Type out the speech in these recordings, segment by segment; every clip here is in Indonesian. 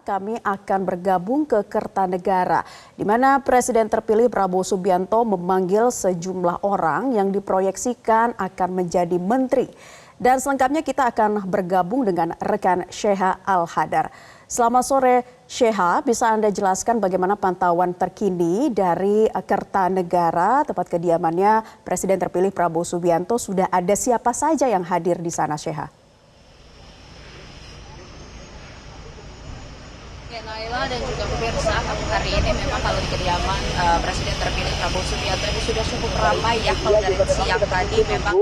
kami akan bergabung ke Kertanegara, di mana Presiden terpilih Prabowo Subianto memanggil sejumlah orang yang diproyeksikan akan menjadi menteri. Dan selengkapnya kita akan bergabung dengan rekan Sheha Al-Hadar. Selamat sore Sheha, bisa Anda jelaskan bagaimana pantauan terkini dari Kertanegara, tempat kediamannya Presiden terpilih Prabowo Subianto? Sudah ada siapa saja yang hadir di sana, Sheha? Ya, Naila dan juga pemirsa, hari ini memang kalau di kediaman Presiden terpilih Prabowo Subianto ini sudah cukup ramai ya. Kalau dari siang tadi memang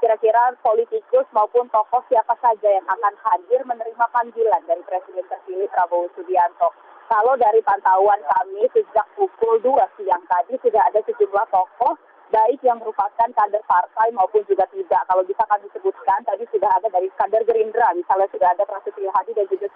kira-kira politikus maupun tokoh siapa saja yang akan hadir menerima panggilan dari Presiden terpilih Prabowo Subianto. Kalau dari pantauan kami sejak pukul 2 siang tadi sudah ada sejumlah tokoh baik yang merupakan kader partai maupun juga tidak. Kalau bisa kami sebutkan, tadi sudah ada dari kader Gerindra, misalnya sudah ada Prasetyo Hadi dan juga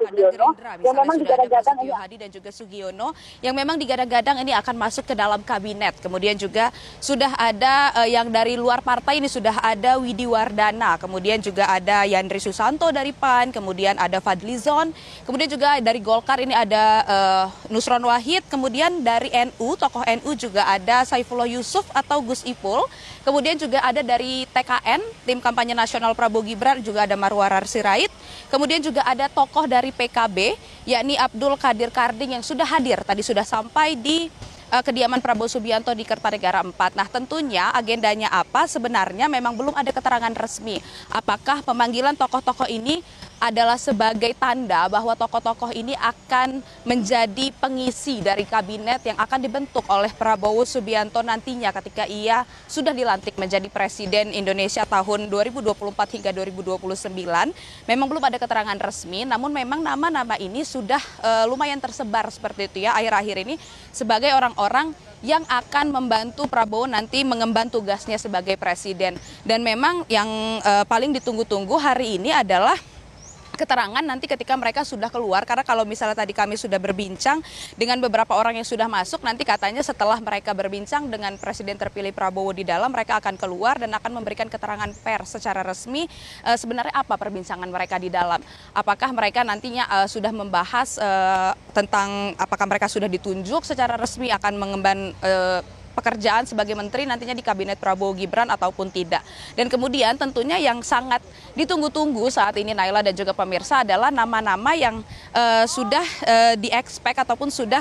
Sugiono, yang memang digadang-gadang ini akan masuk ke dalam kabinet. Kemudian juga sudah ada yang dari luar partai ini sudah ada Widi Wardana, kemudian juga ada Yandri Susanto dari PAN, kemudian ada Fadlizon, kemudian juga dari Golkar ini ada Nusron Wahid, kemudian dari NU, tokoh NU juga ada Saifullah Yusuf atau Gus Ipul, kemudian juga ada dari TKN, tim kampanye nasional Prabowo Gibran, juga ada Marwarar Sirait, kemudian juga ada tokoh dari PKB, yakni Abdul Qadir Karding yang sudah hadir, tadi sudah sampai di kediaman Prabowo Subianto di Kertanegara 4. Nah, tentunya agendanya apa? Sebenarnya memang belum ada keterangan resmi. Apakah pemanggilan tokoh-tokoh ini adalah sebagai tanda bahwa tokoh-tokoh ini akan menjadi pengisi dari kabinet yang akan dibentuk oleh Prabowo Subianto nantinya ketika ia sudah dilantik menjadi Presiden Indonesia tahun 2024 hingga 2029. Memang belum ada keterangan resmi, namun memang nama-nama ini sudah lumayan tersebar seperti itu ya akhir-akhir ini sebagai orang-orang yang akan membantu Prabowo nanti mengemban tugasnya sebagai Presiden. Dan memang yang paling ditunggu-tunggu hari ini adalah keterangan nanti ketika mereka sudah keluar, karena kalau misalnya tadi kami sudah berbincang dengan beberapa orang yang sudah masuk, nanti katanya setelah mereka berbincang dengan Presiden terpilih Prabowo di dalam, mereka akan keluar dan akan memberikan keterangan pers secara resmi sebenarnya apa perbincangan mereka di dalam. Apakah mereka nantinya sudah membahas tentang apakah mereka sudah ditunjuk secara resmi akan mengemban pekerjaan sebagai menteri nantinya di kabinet Prabowo Gibran ataupun tidak. Dan kemudian tentunya yang sangat ditunggu-tunggu saat ini Naila dan juga pemirsa adalah nama-nama yang sudah di-expect ataupun sudah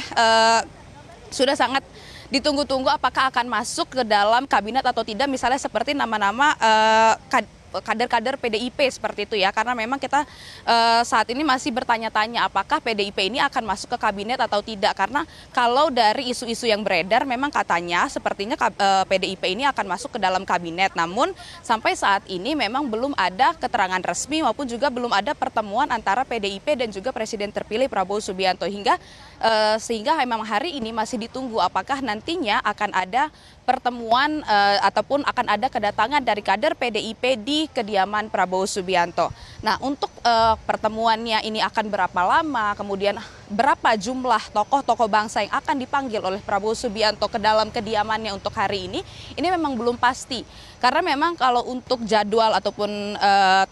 sangat ditunggu-tunggu apakah akan masuk ke dalam kabinet atau tidak, misalnya seperti nama-nama kader-kader PDIP seperti itu ya, karena memang kita saat ini masih bertanya-tanya apakah PDIP ini akan masuk ke kabinet atau tidak, karena kalau dari isu-isu yang beredar memang katanya sepertinya PDIP ini akan masuk ke dalam kabinet, namun sampai saat ini memang belum ada keterangan resmi maupun juga belum ada pertemuan antara PDIP dan juga Presiden terpilih Prabowo Subianto sehingga memang hari ini masih ditunggu apakah nantinya akan ada pertemuan ataupun akan ada kedatangan dari kader PDIP di kediaman Prabowo Subianto. Nah, untuk pertemuannya ini akan berapa lama, kemudian berapa jumlah tokoh-tokoh bangsa yang akan dipanggil oleh Prabowo Subianto ke dalam kediamannya untuk hari ini memang belum pasti. Karena memang kalau untuk jadwal ataupun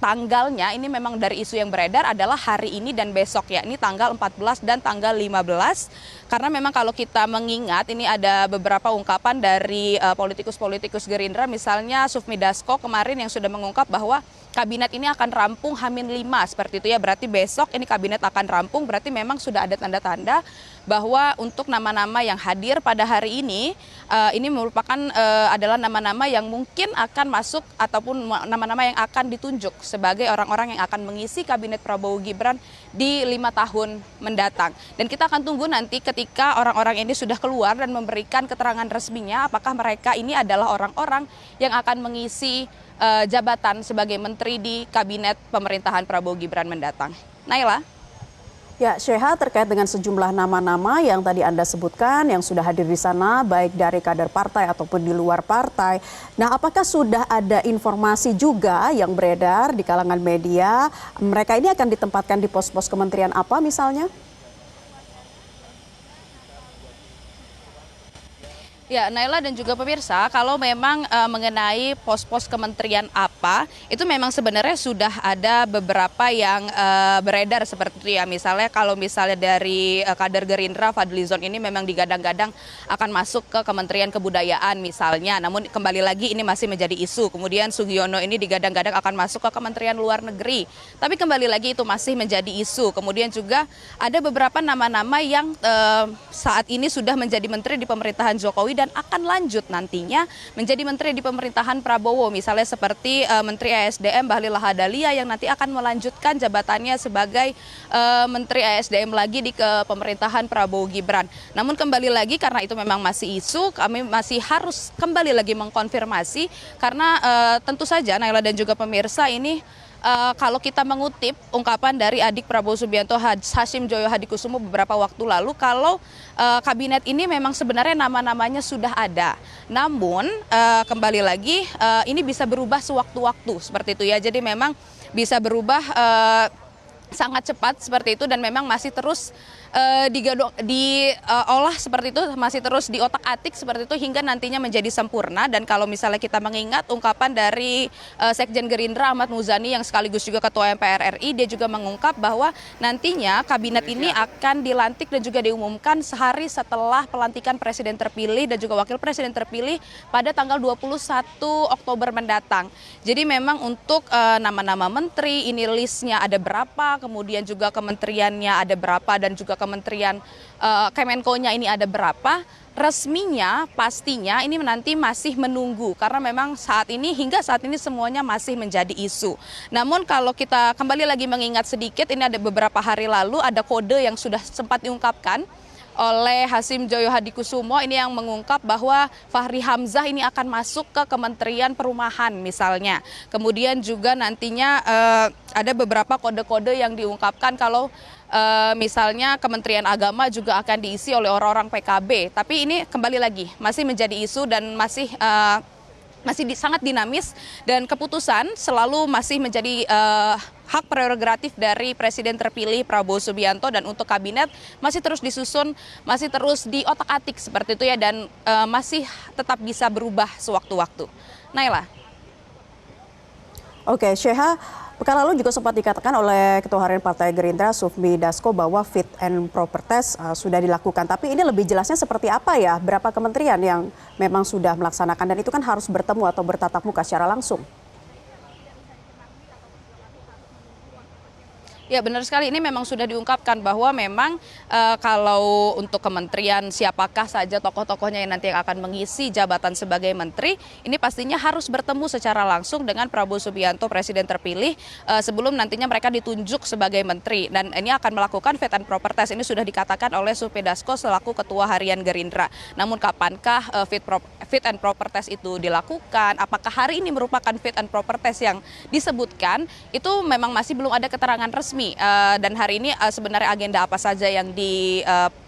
tanggalnya ini memang dari isu yang beredar adalah hari ini dan besok, yakni tanggal 14 dan tanggal 15. Karena memang kalau kita mengingat ini ada beberapa ungkapan dari politikus-politikus Gerindra, misalnya Sufmi Dasko kemarin yang sudah mengungkap bahwa kabinet ini akan rampung H-5 seperti itu ya, berarti besok ini kabinet akan rampung, berarti memang sudah ada tanda-tanda bahwa untuk nama-nama yang hadir pada hari ini merupakan adalah nama-nama yang mungkin akan masuk ataupun nama-nama yang akan ditunjuk sebagai orang-orang yang akan mengisi kabinet Prabowo Gibran di 5 tahun mendatang. Dan kita akan tunggu nanti ketika orang-orang ini sudah keluar dan memberikan keterangan resminya apakah mereka ini adalah orang-orang yang akan mengisi jabatan sebagai menteri di kabinet pemerintahan Prabowo Gibran mendatang. Naila. Ya, Sheha, terkait dengan sejumlah nama-nama yang tadi Anda sebutkan yang sudah hadir di sana, baik dari kader partai ataupun di luar partai. Nah, apakah sudah ada informasi juga yang beredar di kalangan media, mereka ini akan ditempatkan di pos-pos kementerian apa misalnya? Ya, Naila dan juga pemirsa, kalau memang mengenai pos-pos kementerian apa, itu memang sebenarnya sudah ada beberapa yang beredar seperti itu ya. Misalnya kalau misalnya dari kader Gerindra, Fadlizon ini memang digadang-gadang akan masuk ke Kementerian Kebudayaan misalnya. Namun kembali lagi ini masih menjadi isu. Kemudian Sugiono ini digadang-gadang akan masuk ke Kementerian Luar Negeri. Tapi kembali lagi itu masih menjadi isu. Kemudian juga ada beberapa nama-nama yang saat ini sudah menjadi menteri di pemerintahan Jokowi dan akan lanjut nantinya menjadi menteri di pemerintahan Prabowo, misalnya seperti Menteri ESDM Bahlil Lahadalia yang nanti akan melanjutkan jabatannya sebagai Menteri ESDM lagi di pemerintahan Prabowo Gibran. Namun kembali lagi karena itu memang masih isu, kami masih harus kembali lagi mengkonfirmasi karena tentu saja Naila dan juga pemirsa ini kalau kita mengutip ungkapan dari adik Prabowo Subianto Hashim Joyo Hadikusumo beberapa waktu lalu, kalau kabinet ini memang sebenarnya nama-namanya sudah ada. Namun kembali lagi ini bisa berubah sewaktu-waktu seperti itu ya. Jadi memang bisa berubah sangat cepat seperti itu dan memang masih terus diolah seperti itu, masih terus diotak-atik seperti itu hingga nantinya menjadi sempurna. Dan kalau misalnya kita mengingat ungkapan dari Sekjen Gerindra Ahmad Muzani yang sekaligus juga Ketua MPR RI, dia juga mengungkap bahwa nantinya kabinet ini akan dilantik dan juga diumumkan sehari setelah pelantikan Presiden terpilih dan juga Wakil Presiden terpilih pada tanggal 21 Oktober mendatang. Jadi memang untuk nama-nama menteri ini listnya ada berapa, kemudian juga kementeriannya ada berapa dan juga Kementerian Kemenko-nya ini ada berapa, resminya pastinya ini nanti masih menunggu karena memang hingga saat ini semuanya masih menjadi isu. Namun kalau kita kembali lagi mengingat sedikit, ini ada beberapa hari lalu ada kode yang sudah sempat diungkapkan oleh Hashim Joyo Hadikusumo ini yang mengungkap bahwa Fahri Hamzah ini akan masuk ke Kementerian Perumahan misalnya. Kemudian juga nantinya ada beberapa kode-kode yang diungkapkan kalau misalnya Kementerian Agama juga akan diisi oleh orang-orang PKB. Tapi ini kembali lagi masih menjadi isu dan masih sangat dinamis dan keputusan selalu masih menjadi hak prerogatif dari Presiden terpilih Prabowo Subianto dan untuk kabinet masih terus disusun, masih terus diotak-atik seperti itu ya dan masih tetap bisa berubah sewaktu-waktu. Naila. Oke, Sheha, pekan lalu juga sempat dikatakan oleh Ketua Harian Partai Gerindra Sufmi Dasko bahwa fit and proper test sudah dilakukan. Tapi ini lebih jelasnya seperti apa ya? Berapa kementerian yang memang sudah melaksanakan dan itu kan harus bertemu atau bertatap muka secara langsung? Ya benar sekali, ini memang sudah diungkapkan bahwa memang kalau untuk kementerian siapakah saja tokoh-tokohnya yang nanti akan mengisi jabatan sebagai menteri, ini pastinya harus bertemu secara langsung dengan Prabowo Subianto Presiden terpilih sebelum nantinya mereka ditunjuk sebagai menteri. Dan ini akan melakukan fit and proper test, ini sudah dikatakan oleh Sufmi Dasko selaku Ketua Harian Gerindra. Namun kapankah fit and proper test itu dilakukan, apakah hari ini merupakan fit and proper test yang disebutkan, itu memang masih belum ada keterangan resmi. Dan hari ini sebenarnya agenda apa saja yang dilakukan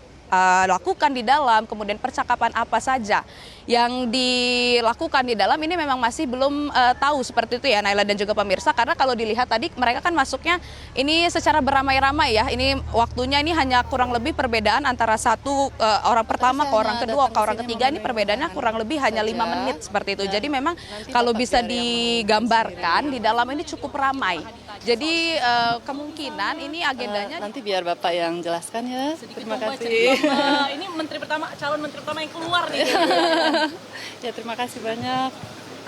di dalam, kemudian percakapan apa saja yang dilakukan di dalam, ini memang masih belum tahu seperti itu ya Naila dan juga pemirsa, karena kalau dilihat tadi mereka kan masuknya ini secara beramai-ramai ya, ini waktunya ini hanya kurang lebih perbedaan antara orang pertama ke orang kedua ke orang ketiga, ini perbedaannya kurang lebih hanya 5 menit seperti itu. Jadi memang kalau bisa digambarkan di dalam ini cukup ramai. Jadi kemungkinan ini agendanya nanti biar Bapak yang jelaskan ya. Terima kasih. Ini calon menteri pertama yang keluar nih. Ya terima kasih banyak.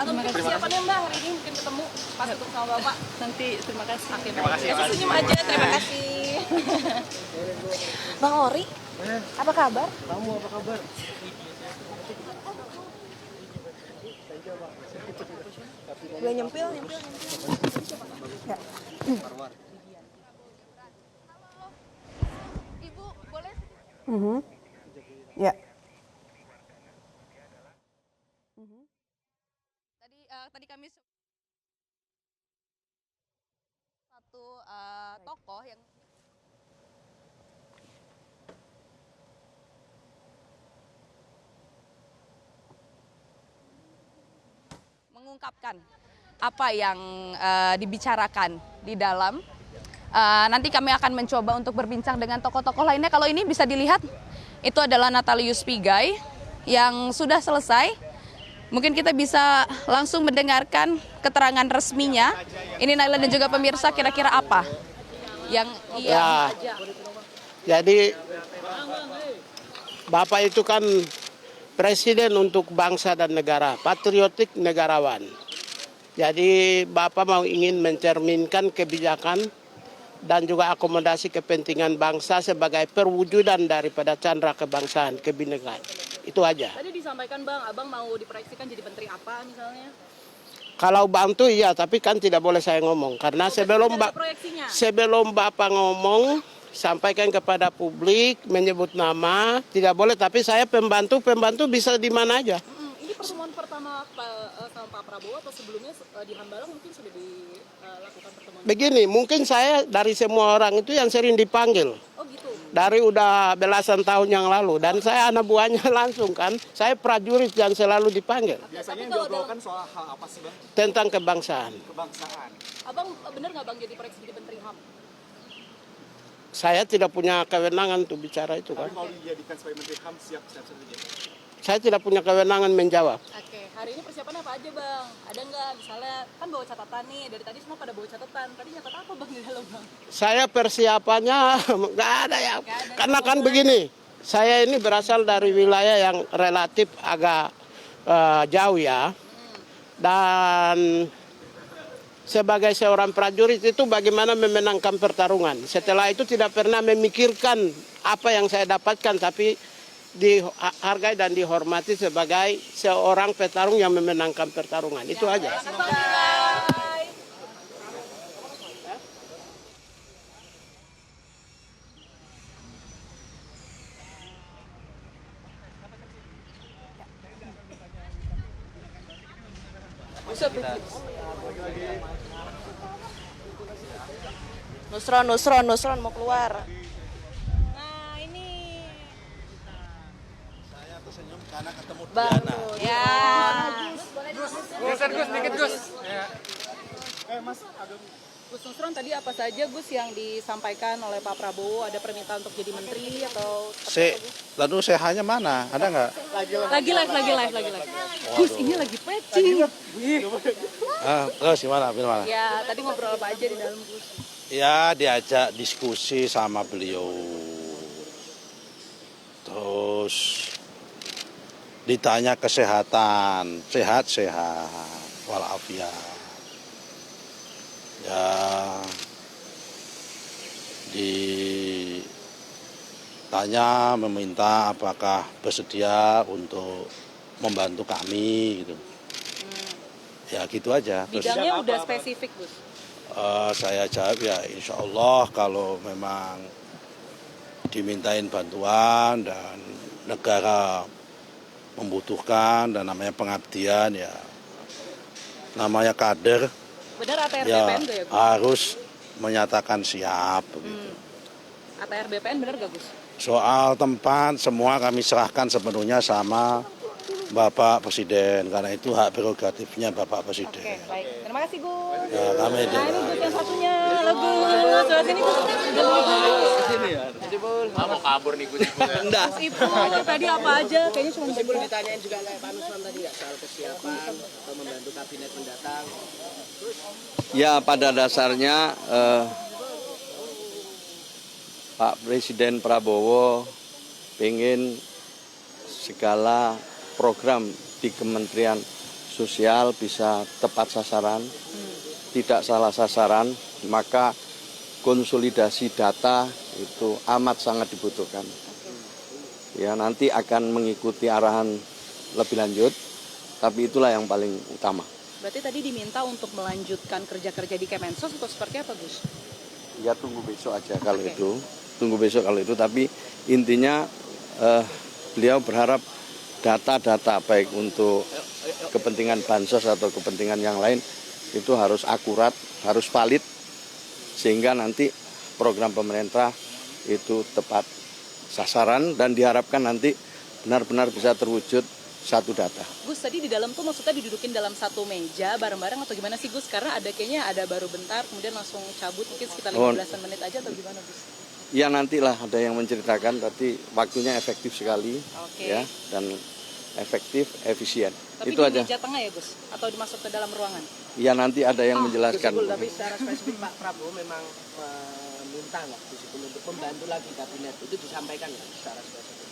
Atau mungkin persiapannya Mbak hari ini mungkin ketemu pas ketemu sama Bapak. Nanti terima kasih. Terima kasih. Senyum aja, terima kasih. Bang Ori, apa kabar? Kamu apa kabar? Gue nyempil. Ya. Ibu boleh Ya. Tadi kami satu tokoh yang mengungkapkan apa yang dibicarakan di dalam. Nanti kami akan mencoba untuk berbincang dengan tokoh-tokoh lainnya. Kalau ini bisa dilihat, itu adalah Natalius Pigai yang sudah selesai. Mungkin kita bisa langsung mendengarkan keterangan resminya. Ini Naila dan juga pemirsa, kira-kira apa yang ia Jadi Bapak itu kan presiden untuk bangsa dan negara, patriotik negarawan. Jadi Bapak mau ingin mencerminkan kebijakan dan juga akomodasi kepentingan bangsa sebagai perwujudan daripada candra kebangsaan, kebinekaan. Itu aja. Tadi disampaikan Bang, Abang mau diproyeksikan jadi menteri apa misalnya? Kalau bantu iya, tapi kan tidak boleh saya ngomong. Karena sebelum Bapak ngomong, sampaikan kepada publik, menyebut nama, tidak boleh. Tapi saya pembantu bisa di mana aja. Ini pertemuan pertama sama Pak Prabowo atau sebelumnya di Hambalang mungkin sudah dilakukan pertemuan? Begini, mungkin saya dari semua orang itu yang sering dipanggil. Oh gitu. Dari udah belasan tahun yang lalu. Dan saya anak buahnya langsung kan. Saya prajurit yang selalu dipanggil. Biasanya yang diobrolkan soal hal apa sih Bang? Tentang kebangsaan. Kebangsaan. Abang benar nggak Bang jadi proyeksi jadi menteri HAM? Saya tidak punya kewenangan untuk bicara itu kan. Tapi kalau dijadikan sebagai menteri HAM siap saja. Saya tidak punya kewenangan menjawab. Oke, hari ini persiapan apa aja Bang? Ada nggak misalnya, kan bawa catatan nih, dari tadi semua pada bawa catatan. Tadi nyatet apa Bang di dalam Bang? Saya persiapannya nggak ada ya. Karena kan begini, saya ini berasal dari wilayah yang relatif agak jauh ya. Dan sebagai seorang prajurit itu bagaimana memenangkan pertarungan. Setelah itu tidak pernah memikirkan apa yang saya dapatkan, tapi dihargai dan dihormati sebagai seorang petarung yang memenangkan pertarungan. Itu aja. Nusron mau keluar. Nah ini. Saya tersenyum karena ketemu Bang. Diana. Ya. Gus Nusron, tadi apa saja Gus yang disampaikan oleh Pak Prabowo? Ada permintaan untuk jadi menteri atau? Lalu sehatnya mana? Ada nggak? Lagi live. Gus, ini lagi patching. Terus gimana? Ya, tadi ngobrol apa aja di dalam Gus? Ya diajak diskusi sama beliau. Terus ditanya kesehatan, sehat walafiat. Ya ditanya meminta apakah bersedia untuk membantu kami gitu. Ya gitu aja. Bidangnya udah spesifik Gus? Saya jawab ya insya Allah kalau memang dimintain bantuan dan negara membutuhkan dan namanya pengabdian ya namanya kader. Benar ATR Ya, BPN gak ya Gus? harus menyatakan siap begitu. ATR BPN benar gak Gus? Soal tempat semua kami serahkan sepenuhnya sama Bapak Presiden karena itu hak prerogatifnya Bapak Presiden. Oke, baik. Terima kasih Gus. Ya, kami Nah ini Gus yang satunya, Gus. Sebelah sini Gus. Mau kabur nih Gus. Gus Ipul, tadi apa aja? Kayaknya cuma Sebelum ditanyain juga kayak Pak Nusron tadi nggak soal kesiapan atau membantu kabinet mendatang. Ya pada dasarnya Pak Presiden Prabowo ingin segala program di Kementerian Sosial bisa tepat sasaran, tidak salah sasaran, maka konsolidasi data itu amat sangat dibutuhkan. Ya nanti akan mengikuti arahan lebih lanjut, tapi itulah yang paling utama. Berarti tadi diminta untuk melanjutkan kerja-kerja di Kemensos atau seperti apa Gus? Ya tunggu besok aja kalau itu, tapi intinya beliau berharap data-data baik untuk kepentingan bansos atau kepentingan yang lain itu harus akurat, harus valid sehingga nanti program pemerintah itu tepat sasaran dan diharapkan nanti benar-benar bisa terwujud satu data. Gus, tadi di dalam tuh maksudnya didudukin dalam satu meja bareng-bareng atau gimana sih Gus? Karena ada kayaknya ada baru bentar kemudian langsung cabut mungkin sekitar 15 menit aja atau gimana Gus? Ya nantilah ada yang menceritakan, tapi waktunya efektif sekali. Oke. Ya dan efektif, efisien. Tapi Itu di aja. meja tengah ya Gus? Atau dimasuk ke dalam ruangan? Ya nanti ada yang menjelaskan. Gus Ipul, tapi secara spesifik Pak Prabowo memang meminta nggak Gus Ipul untuk membantu lagi kabinet, itu disampaikan nggak secara spesifik?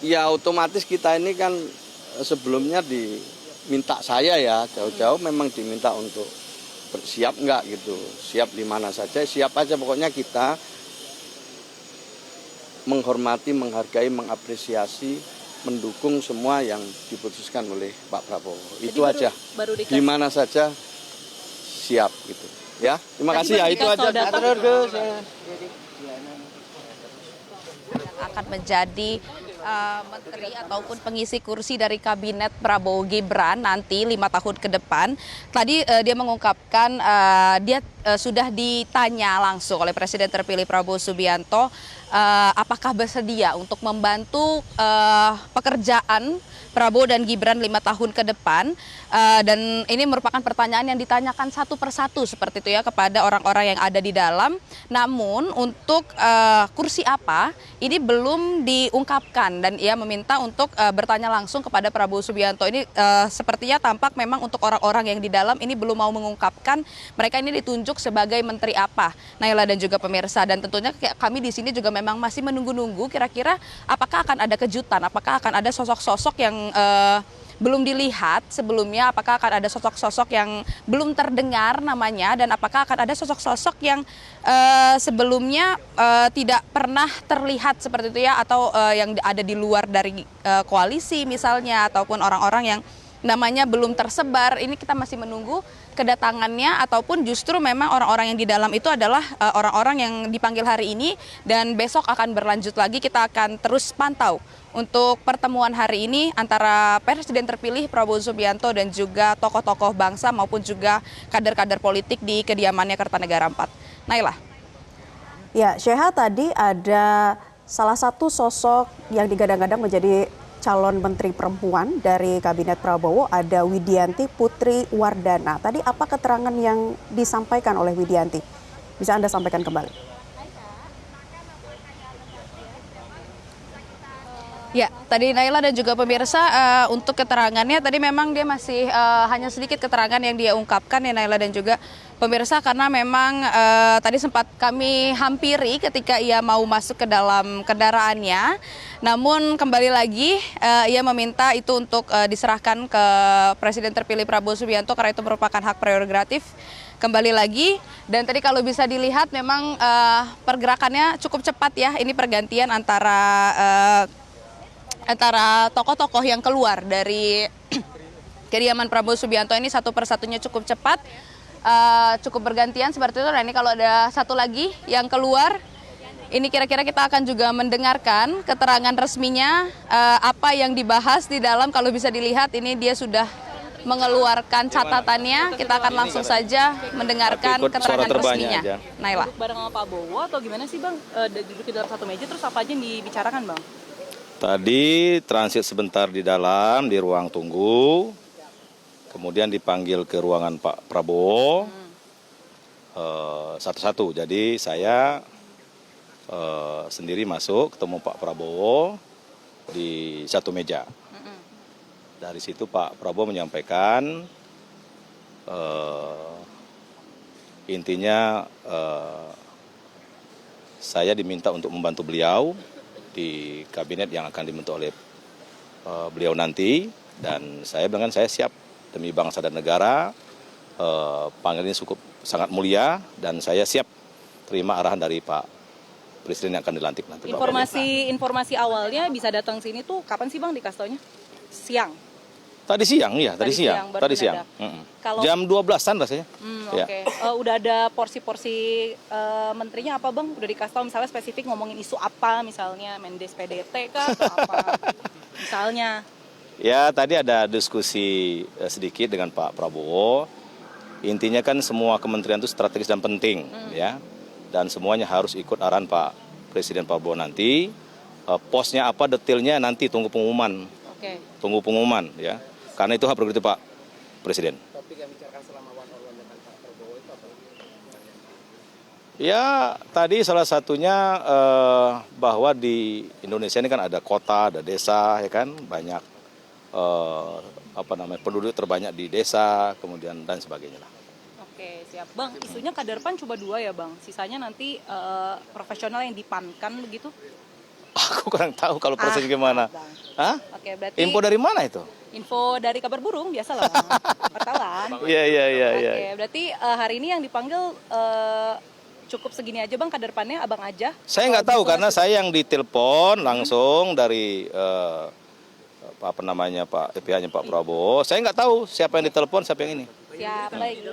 Ya otomatis kita ini kan sebelumnya diminta saya ya jauh-jauh memang diminta untuk siap nggak gitu, siap di mana saja, siap aja pokoknya kita menghormati, menghargai, mengapresiasi, mendukung semua yang diputuskan oleh Pak Prabowo. Jadi Itu aja. Baru Di mana saja siap gitu. Ya, terima Tadi kasih ya baru itu dikasih aja. tahu data. Yang akan menjadi menteri ataupun pengisi kursi dari kabinet Prabowo Gibran nanti 5 tahun ke depan. Tadi dia mengungkapkan dia sudah ditanya langsung oleh Presiden terpilih Prabowo Subianto apakah bersedia untuk membantu pekerjaan Prabowo dan Gibran 5 tahun ke depan. Dan ini merupakan pertanyaan yang ditanyakan satu persatu seperti itu ya kepada orang-orang yang ada di dalam. Namun untuk kursi apa ini belum diungkapkan dan ia meminta untuk bertanya langsung kepada Prabowo Subianto. Ini sepertinya tampak memang untuk orang-orang yang di dalam ini belum mau mengungkapkan mereka ini ditunjuk sebagai menteri apa. Naila dan juga pemirsa, dan tentunya kami di sini juga memang masih menunggu-nunggu kira-kira apakah akan ada kejutan, apakah akan ada sosok-sosok yang belum dilihat sebelumnya, apakah akan ada sosok-sosok yang belum terdengar namanya, dan apakah akan ada sosok-sosok yang sebelumnya tidak pernah terlihat seperti itu ya, atau yang ada di luar dari koalisi misalnya, ataupun orang-orang yang namanya belum tersebar. Ini kita masih menunggu kedatangannya, ataupun justru memang orang-orang yang di dalam itu adalah orang-orang yang dipanggil hari ini dan besok akan berlanjut lagi. Kita akan terus pantau untuk pertemuan hari ini antara Presiden terpilih Prabowo Subianto dan juga tokoh-tokoh bangsa maupun juga kader-kader politik di kediamannya Kertanegara 4. Naila. Ya, Syekha, tadi ada salah satu sosok yang digadang-gadang menjadi calon menteri perempuan dari kabinet Prabowo, ada Widianti Putri Wardana. Tadi apa keterangan yang disampaikan oleh Widianti? Bisa Anda sampaikan kembali? Ya, tadi Naila dan juga pemirsa untuk keterangannya tadi memang dia masih hanya sedikit keterangan yang dia ungkapkan ya Naila dan juga pemirsa, karena memang tadi sempat kami hampiri ketika ia mau masuk ke dalam kendaraannya. Namun kembali lagi ia meminta itu untuk diserahkan ke Presiden terpilih Prabowo Subianto karena itu merupakan hak prerogatif. Kembali lagi, dan tadi kalau bisa dilihat memang pergerakannya cukup cepat ya. Ini pergantian antara tokoh-tokoh yang keluar dari kediaman Prabowo Subianto ini satu persatunya cukup cepat, cukup bergantian seperti itu. Nah ini kalau ada satu lagi yang keluar, ini kira-kira kita akan juga mendengarkan keterangan resminya apa yang dibahas di dalam. Kalau bisa dilihat ini dia sudah mengeluarkan catatannya, kita akan langsung saja mendengarkan keterangan resminya. Naila. Duduk bareng sama Pak Bowo atau gimana sih Bang? Duduk di dalam satu meja, terus apa aja yang dibicarakan Bang? Tadi transit sebentar di dalam, di ruang tunggu, kemudian dipanggil ke ruangan Pak Prabowo satu-satu. Jadi saya sendiri masuk ketemu Pak Prabowo di satu meja. Dari situ Pak Prabowo menyampaikan intinya saya diminta untuk membantu beliau di kabinet yang akan dibentuk oleh beliau nanti, dan saya bilang saya siap demi bangsa dan negara. Panggilan ini cukup sangat mulia dan saya siap terima arahan dari Pak Presiden yang akan dilantik nanti. Informasi awalnya bisa datang sini tuh kapan sih Bang dikasih taunya? Siang. Tadi siang ya, tadi siang. Jam 12-an rasanya. Oke. Udah ada porsi-porsi menterinya apa Bang? Udah dikasih tahu misalnya spesifik ngomongin isu apa, misalnya Mendes PDT kah atau apa? Misalnya. Ya, tadi ada diskusi sedikit dengan Pak Prabowo. Intinya kan semua kementerian itu strategis dan penting ya. Dan semuanya harus ikut arahan Pak Presiden Prabowo nanti. Posnya apa detailnya nanti tunggu pengumuman. Oke. Tunggu pengumuman ya. Karena itu hak prerogatif Pak Presiden. Topik yang bicarakan selama one on one dengan Pak Prabowo itu apa? Ya, tadi salah satunya bahwa di Indonesia ini kan ada kota, ada desa, ya kan, banyak penduduk terbanyak di desa, kemudian dan sebagainya lah. Oke, siap. Bang, isunya kader PAN cuma 2 ya, Bang? Sisanya nanti profesional yang dipankan begitu? Aku kurang tahu kalau proses gimana. Bang. Hah? Oke, berarti Info dari mana itu? info dari kabar burung, biasa lah, Bang. Wartawan. Iya. Oke, berarti hari ini yang dipanggil cukup segini aja, Bang, kader PAN-nya, Abang aja? Saya nggak tahu karena saya yang ditelepon langsung dari pihaknya Pak Prabowo. Saya nggak tahu siapa yang ditelepon, siapa yang ini. Siap, baik.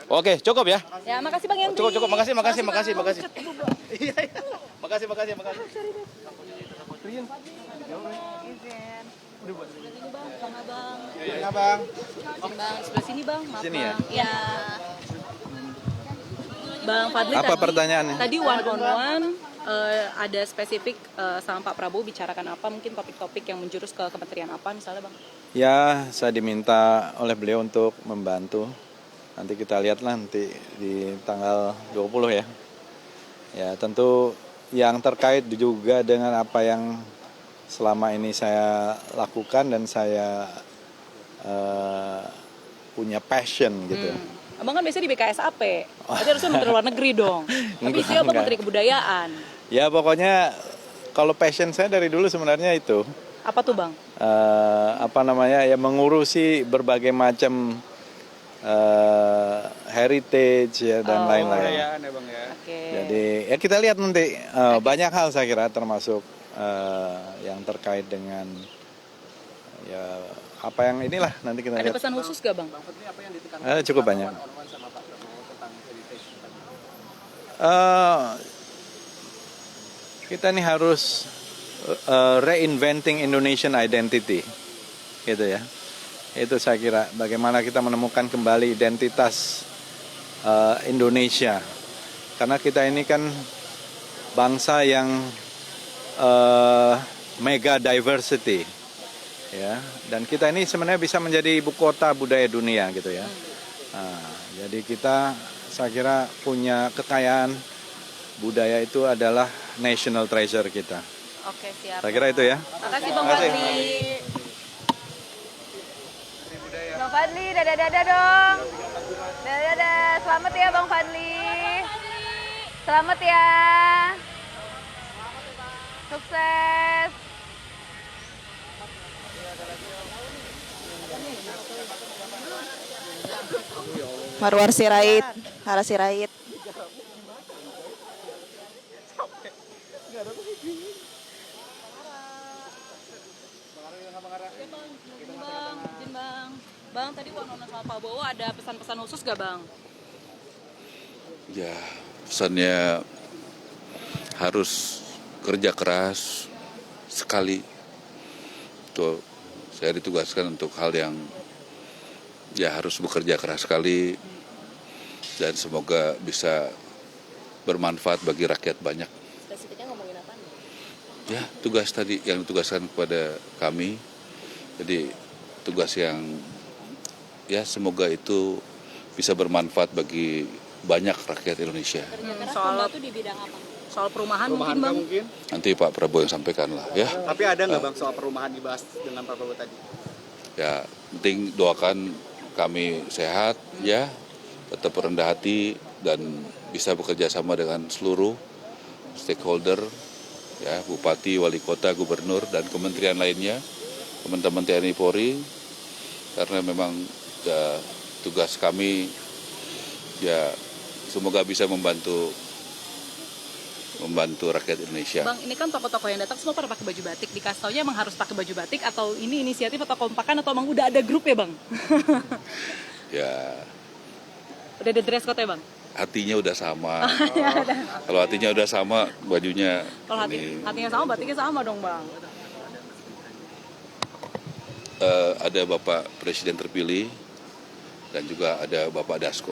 Oke, cukup ya. Ya, makasih Bang Yandri. Cukup. Makasih. Makasih. Iya. Makasih. Bang, sebelah sini, Bang. Maaf, Sini ya? Bang. Ya. Bang Fadli, Apa pertanyaannya? Tadi one on one ada spesifik sama Pak Prabowo bicarakan apa, mungkin topik-topik yang menjurus ke kementerian apa misalnya, Bang? Ya, saya diminta oleh beliau untuk membantu. Nanti kita lihatlah nanti di tanggal 20 ya. Ya, tentu yang terkait juga dengan apa yang selama ini saya lakukan dan saya punya passion gitu. Abang kan biasanya di BKSAP, berarti harusnya Menteri Luar Negeri dong. Tapi isinya Abang Menteri Kebudayaan. Ya pokoknya kalau passion saya dari dulu sebenarnya itu. Apa tuh, Bang? Ya mengurusi berbagai macam heritage ya dan lain-lain. Oke. Jadi ya kita lihat nanti banyak hal saya kira termasuk yang terkait dengan ya apa yang inilah nanti kita Ada lihat. pesan khusus gak, Bang? Cukup banyak. Kita nih harus reinventing Indonesian identity, gitu ya. Itu saya kira bagaimana kita menemukan kembali identitas Indonesia. Karena kita ini kan bangsa yang mega diversity, ya. Dan kita ini sebenarnya bisa menjadi ibu kota budaya dunia, gitu ya. Nah, jadi kita, saya kira punya kekayaan budaya itu adalah national treasure kita. Oke, siap. Saya kira itu ya. Makasih Bang Fadli. Bang Fadli, dadah-dadah dong. Dadah-dadah. Selamat ya Bang Fadli. Selamat ya. Sukses. Marwar Sirait, Hara Sirait. Bang, tadi one-on-one sama Pak Prabowo ada pesan-pesan khusus gak, Bang? Ya, pesannya harus kerja keras sekali. Tuh, saya ditugaskan untuk hal yang ya harus bekerja keras sekali dan semoga bisa bermanfaat bagi rakyat banyak. Spesifiknya ngomongin apa nih? Ya, tugas tadi yang ditugaskan kepada kami. Jadi tugas yang ya semoga itu bisa bermanfaat bagi banyak rakyat Indonesia. Soal di bidang apa? Soal perumahan mungkin, Bang? Nanti Pak Prabowo yang sampaikan lah ya. Tapi ada nggak Bang soal perumahan dibahas dengan Pak Prabowo tadi? Ya, penting doakan kami sehat ya, tetap rendah hati dan bisa bekerja sama dengan seluruh stakeholder ya, bupati, wali kota, gubernur dan kementerian lainnya, teman-teman TNI Polri, karena memang ya, tugas kami ya semoga bisa membantu rakyat Indonesia. Bang, ini kan tokoh-tokoh yang datang semua pada pakai baju batik. Dikasih taunya emang harus pakai baju batik atau ini inisiatif atau kompakan atau emang udah ada grup ya, Bang? Ya. Udah ada dress code ya, Bang? Hatinya udah sama. Kalau hatinya udah sama, bajunya. Kalau hatinya sama, batiknya sama dong, Bang. Ada Bapak Presiden terpilih dan juga ada Bapak Dasko.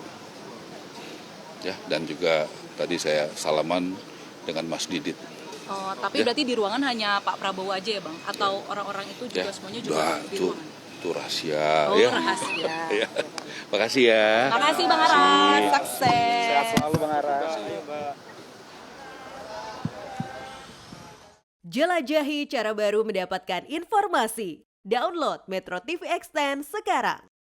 Ya, dan juga tadi saya salaman dengan Mas Didit. Oh, tapi berarti di ruangan hanya Pak Prabowo aja ya, Bang? Atau orang-orang itu juga semuanya juga di ruangan? Itu rahasia. Oh, ya. rahasia. Ya. Makasih ya. Makasih Bang Aras, sukses. Sehat selalu. Jelajahi cara baru mendapatkan informasi. Download Metro TV Extend sekarang.